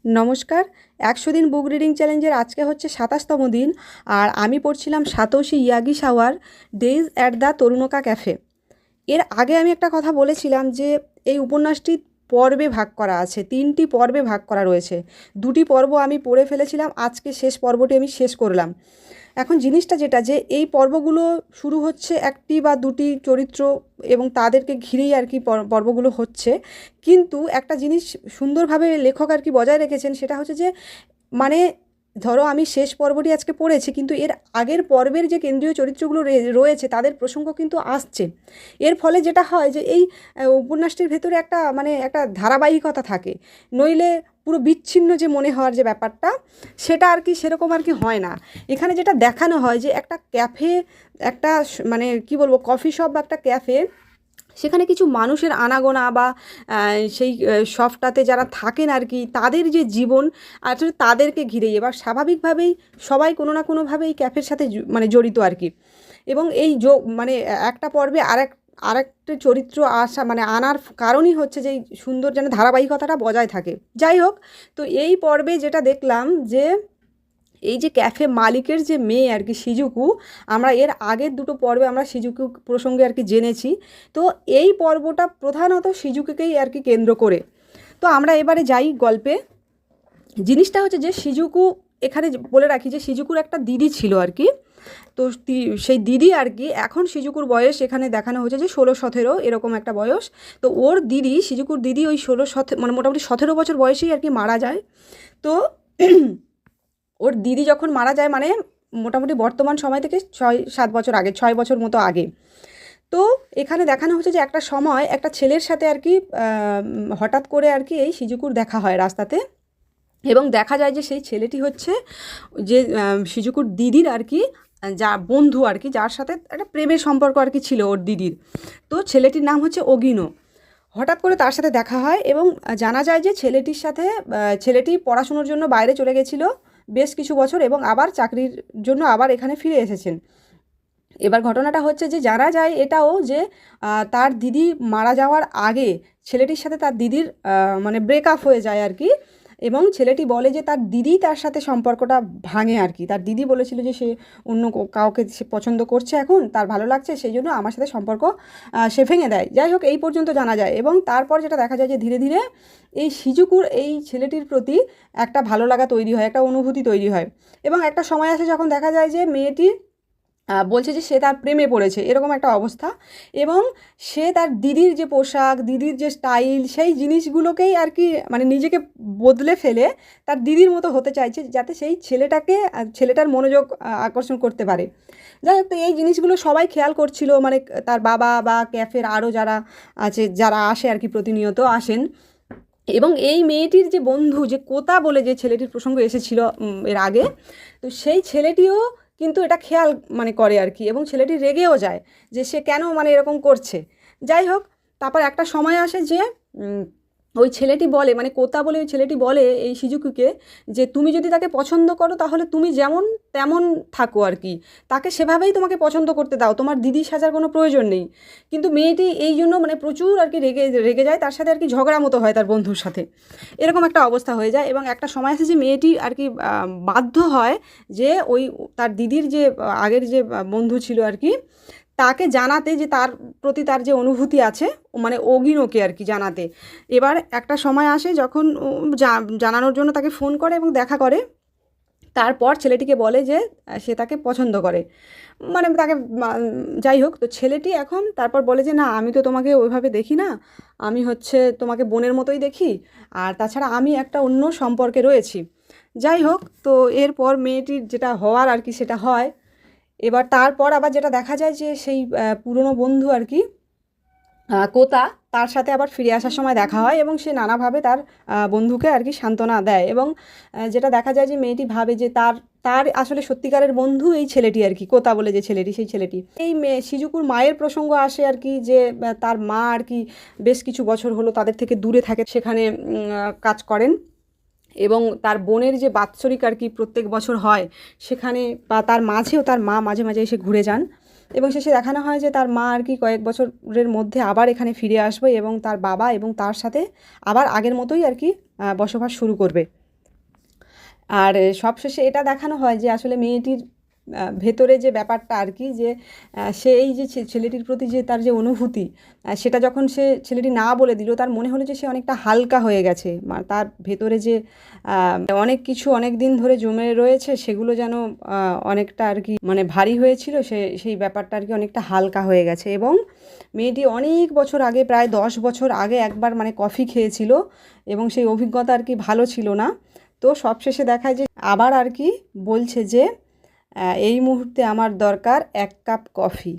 নমস্কার। ১০০ দিন book reading চ্যালেঞ্জের আজকে হচ্ছে ২৭তম দিন। আর আমি পড়ছিলাম সাতোশি ইয়াগিসাওয়ার days at the Torunka cafe. এর আগে আমি একটা কথা বলেছিলাম যে এই উপন্যাসটি পর্বে ভাগ করা আছে, ৩টি পর্বে ভাগ করা রয়েছে। ২টি পর্ব আমি পড়ে ফেলেছিলাম, আজকে শেষ পর্বটি আমি শেষ করলাম। এখন জিনিসটা যেটা যে এই পর্বগুলো শুরু হচ্ছে ১টি বা ২টি চরিত্র এবং তাদেরকে ঘিরেই আর কি পর্বগুলো হচ্ছে। কিন্তু একটা জিনিস সুন্দরভাবে লেখক আর কি বজায় রেখেছেন, সেটা হচ্ছে যে মানে ধরো আমি শেষ পর্বটি আজকে পড়েছি, কিন্তু এর আগের পর্বের যে কেন্দ্রীয় চরিত্রগুলো রয়েছে তাদের প্রসঙ্গ কিন্তু আসছে। এর ফলে যেটা হয় যে এই উপন্যাসটির ভেতরে একটা একটা ধারাবাহিকতা থাকে। নইলে পুরো বিচ্ছিন্ন যে মনে হওয়ার যে ব্যাপারটা, সেটা আর কি সেরকম আর কি হয় না। এখানে যেটা দেখানো হয় যে একটা ক্যাফে, একটা কি বলবো, কফি শপ বা একটা ক্যাফে, সেখানে কিছু মানুষের আনাগোনা বা সেই শপটাতে যারা থাকেন আর কি, তাদের যে জীবন আসলে তাদেরকে ঘিরেই। এবার স্বাভাবিকভাবেই সবাই কোনো না কোনোভাবে এই ক্যাফের সাথে জড়িত আর কি। এবং এই একটা পর্বে আরেকটা চরিত্র আসা আনার কারণই হচ্ছে যে এই সুন্দর যেন ধারাবাহিকতাটা বজায় থাকে। যাই হোক, তো এই পর্বে যেটা দেখলাম যে এই যে ক্যাফে মালিকের যে মেয়ে আর কি শিজুকু, আমরা এর আগের দুটো পর্বে আমরা শিজুকু প্রসঙ্গে আর কি জেনেছি। তো এই পর্বটা প্রধানত শিজুকুকেই আর কি কেন্দ্র করে। তো আমরা এবারে যাই গল্পে। জিনিসটা হচ্ছে যে শিজুকু, এখানে বলে রাখি যে শিজুকুর একটা দিদি ছিল আর কি। তো সেই দিদি আর কি, এখন শিজুকুর বয়স এখানে দেখানো হচ্ছে যে ১৬-১৭ এরকম একটা বয়স। তো ওর দিদি, শিজুকুর দিদি ওই ১৬-১৭ মোটামুটি ১৭ বছর বয়সেই আর কি মারা যায়। তো ওর দিদি যখন মারা যায় মোটামুটি বর্তমান সময় থেকে ৬-৭ বছর আগে, ৬ বছর মতো আগে। তো এখানে দেখানো হচ্ছে যে একটা সময় একটা ছেলের সাথে আর কি হঠাৎ করে আর কি এই শিজুকুর দেখা হয় রাস্তাতে। এবং দেখা যায় যে সেই ছেলেটি হচ্ছে যে শিজুকুর দিদির আর কি যা বন্ধু আর কি, যার সাথে একটা প্রেমের সম্পর্ক আর কি ছিল ওর দিদির। তো ছেলেটির নাম হচ্ছে অগিনো। হঠাৎ করে তার সাথে দেখা হয় এবং জানা যায় যে ছেলেটি পড়াশুনোর জন্য বাইরে চলে গেছিলো বেশ কিছু বছর, এবং আবার চাকরির জন্য আবার এখানে ফিরে এসেছেন। এবার ঘটনাটা হচ্ছে যে জানা যায় এটাও যে তার দিদি মারা যাওয়ার আগে ছেলেটির সাথে তার দিদির ব্রেকআপ হয়ে যায় আর কি। এবং ছেলেটি বলে যে তার দিদি তার সাথে সম্পর্কটা ভাঙে আর কি। তার দিদি বলেছিল যে সে অন্য কাউকে সে পছন্দ করছে, এখন তার ভালো লাগছে, সেই জন্য আমার সাথে সম্পর্ক সে ভেঙে দেয়। যাই হোক, এই পর্যন্ত জানা যায়। এবং তারপর যেটা দেখা যায় যে ধীরে ধীরে এই শিজুকুর এই ছেলেটির প্রতি একটা ভালো লাগা তৈরি হয়, একটা অনুভূতি তৈরি হয়। এবং একটা সময় আসে যখন দেখা যায় যে মেয়েটি বলছে যে সে তার প্রেমে পড়েছে, এরকম একটা অবস্থা। এবং সে তার দিদির যে পোশাক, দিদির যে স্টাইল, সেই জিনিসগুলোকেই আর কি নিজেকে বদলে ফেলে তার দিদির মতো হতে চাইছে, যাতে সেই ছেলেটার মনোযোগ আকর্ষণ করতে পারে। যাই হোক, তো এই জিনিসগুলো সবাই খেয়াল করছিল, তার বাবা বা ক্যাফের আরও যারা আছে, যারা আসে আর কি, প্রতিনিয়ত আসেন। এবং এই মেয়েটির যে বন্ধু, যে কোতা বলে যে ছেলেটির প্রসঙ্গ এসেছিল এর আগে, তো সেই ছেলেটিও কিন্তু এটা খেয়াল করে আর কি। এবং ছেলেটি রেগেও যায় যে সে কেন এরকম করছে। যাই হোক, তারপর একটা সময় আসে যে ওই ছেলেটি বলে, কোতা বলে ওই ছেলেটি বলে এই শিজুকুকে যে তুমি যদি তাকে পছন্দ করো তাহলে তুমি যেমন তেমন থাকো আর কি, তাকে সেভাবেই তোমাকে পছন্দ করতে দাও, তোমার দিদি সাজার কোনো প্রয়োজন নেই। কিন্তু মেয়েটি এই জন্য প্রচুর আর কি রেগে যায়, তার সাথে আর কি ঝগড়া মতো হয় তার বন্ধুর সাথে, এরকম একটা অবস্থা হয়ে যায়। এবং একটা সময় আসে যে মেয়েটি আর কি বাধ্য হয় যে ওই তার দিদির যে আগের যে বন্ধু ছিল আর কি, তাকে জানাতে যে তার প্রতি তার যে অনুভূতি আছে, অগিনোকে আর কি জানাতে। এবার একটা সময় আসে যখন জানানোর জন্য তাকে ফোন করে এবং দেখা করে। তারপর ছেলেটিকে বলে যে সে তাকে পছন্দ করে, তাকে যাই হোক, তো ছেলেটি এখন তারপর বলে যে না, আমি তো তোমাকে ওইভাবে দেখি না, আমি হচ্ছে তোমাকে বোনের মতোই দেখি, আর তাছাড়া আমি একটা অন্য সম্পর্কে রয়েছি। যাই হোক, তো এরপর মেয়েটির যেটা হওয়ার আর কি সেটা হয়। এবার তারপর আবার যেটা দেখা যায় যে সেই পুরনো বন্ধু আর কি কোতা, তার সাথে আবার ফিরে আসার সময় দেখা হয় এবং সে নানাভাবে তার বন্ধুকে আর কি সান্ত্বনা দেয়। এবং যেটা দেখা যায় যে মেয়েটি ভাবে যে তার তার আসলে সত্যিকারের বন্ধু এই ছেলেটি আর কি, কোতা বলে যে ছেলেটি, সেই ছেলেটি। এই শিজুকুর মায়ের প্রসঙ্গ আসে আর কি, যে তার মা আর কি বেশ কিছু বছর হলো তাদের থেকে দূরে থাকে, সেখানে কাজ করেন। এবং তার বোনের যে বাৎসরিক আর কি প্রত্যেক বছর হয়, সেখানে বা তার মাঝেও তার মা মাঝে মাঝে এসে ঘুরে যান। এবং শেষে দেখানো হয় যে তার মা আর কি কয়েক বছরের মধ্যে আবার এখানে ফিরে আসবে এবং তার বাবা এবং তার সাথে আবার আগের মতোই আর কি বসবাস শুরু করবে। আর সবশেষে এটা দেখানো হয় যে আসলে মেয়েটির ভেতরে যে ব্যাপারটা আর কি, যে সে এই যে ছেলেটির প্রতি যে তার যে অনুভূতি, সেটা যখন সে ছেলেটি না বলে দিল, তার মনে হলো যে সে অনেকটা হালকা হয়ে গেছে। তার ভেতরে যে অনেক কিছু অনেক দিন ধরে জমে রয়েছে, সেগুলো যেন অনেকটা আর কি মানে ভারী হয়েছিল, সেই ব্যাপারটা আর কি অনেকটা হালকা হয়ে গেছে। এবং মেয়েটি অনেক বছর আগে, প্রায় 10 বছর আগে একবার মানে কফি খেয়েছিল, এবং সেই অভিজ্ঞতা আর কি ভালো ছিল না। তো সবশেষে দেখায় যে আবার আর কি বলছে যে এই মুহূর্তে আমার দরকার 1 কাপ কফি।